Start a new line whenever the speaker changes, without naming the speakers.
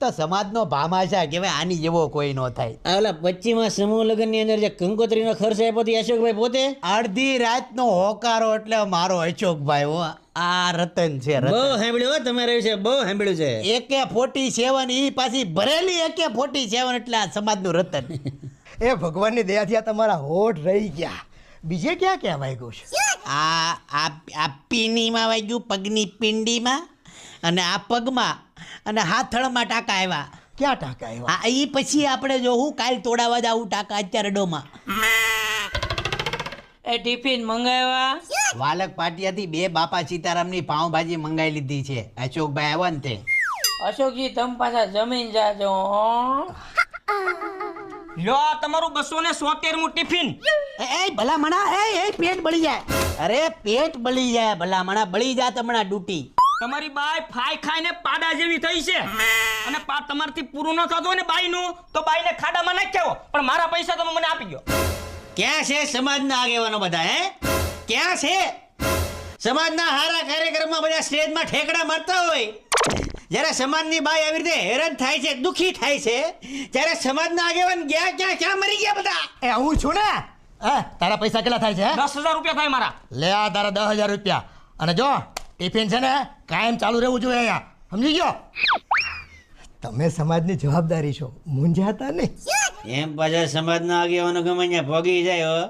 તો સમાજનો ભામાશા કહેવાય, આની જેવો કોઈ નો થાય.
ઓલા 25માં સમૂહ લગ્નની અંદર જે કંકોત્રીનો ખર્ચ આપ્યો હતો અશોકભાઈ પોતે
અડધી રાતનો હોકારો એટલે મારો અશોકભાઈ હો. આ રતન છે,
બહુ
રતન.
સાંભળ્યું હો તમારે વિશે, બહુ સાંભળ્યું છે.
AK-47 ઈ પાછી ભરેલી AK-47 એટલે આ સમાજનું રતન.
એ ભગવાનની દયાથી આ તમારા હોઠ રહી ગયા. બીજે ક્યાં ક્યાં વાગ્યું છે?
આ પીનીમાં વાગ્યું, પગની પિંડીમાં, અને આ પગમાં, અને હાથળમાં ટાંકા આવ્યા.
ક્યાં ટાંકા આવ્યા?
હા, ઈ પછી આપણે જોવું, કાલ તોડાવા જાવું ટાંકા અત્યારે ડોમાં.
એ ટિફિન મંગાવ્યા?
વાલક પાટિયાથી 2 બાપા સીતારામની પાઉંભાજી મંગાવી લીધી છે. અશોકભાઈ આવ્યા ને તે.
અશોકજી તમે પાછા જમીન જાજો હો.
લો આ તમારું 273મું ટિફિન.
એ ભલામણા, એ પેટ બળી જાય. અરે પેટ બળી જાય ભલામણા, બળી જાય તમણા ડૂટી.
તમારી બાઈ ફાઈ ખાઈને પાડા જેવી થઈ છે અને તમારથી પૂરું ન થતું હોય ને બાઈનું તો બાઈને ખાડામાં નાખ્યો, પણ મારા પૈસા તમે મને આપી ગયો.
ક્યાં છે સમાજના આગેવાનો બધા? હે, ક્યાં છે સમાજના હારા કાર્યક્રમમાં? બધા સ્ટેજમાં ઠેકડા મારતા હોય, જ્યારે સમાજની બાઈ આવી રીતે હેરાન થાય છે, દુખી થાય છે, ત્યારે સમાજના આગેવાન ગયા ક્યાં મરી ગયા બધા?
એ હું છું ને. તારા પૈસા કેટલા થાય છે?
10,000 રૂપિયા થાય મારા.
લે આ તારા 10,000 રૂપિયા. અને જો ટિફિન છે ને કાયમ ચાલુ રહેવું જોઈએ અહીંયા, સમજી ગયો? તમે સમાજની જવાબદારી છો, મૂંઝાતા નહીં.
એમ પાછા સમાજના આગેવાનો ગમે ત્યાં ભોગી જાય હો.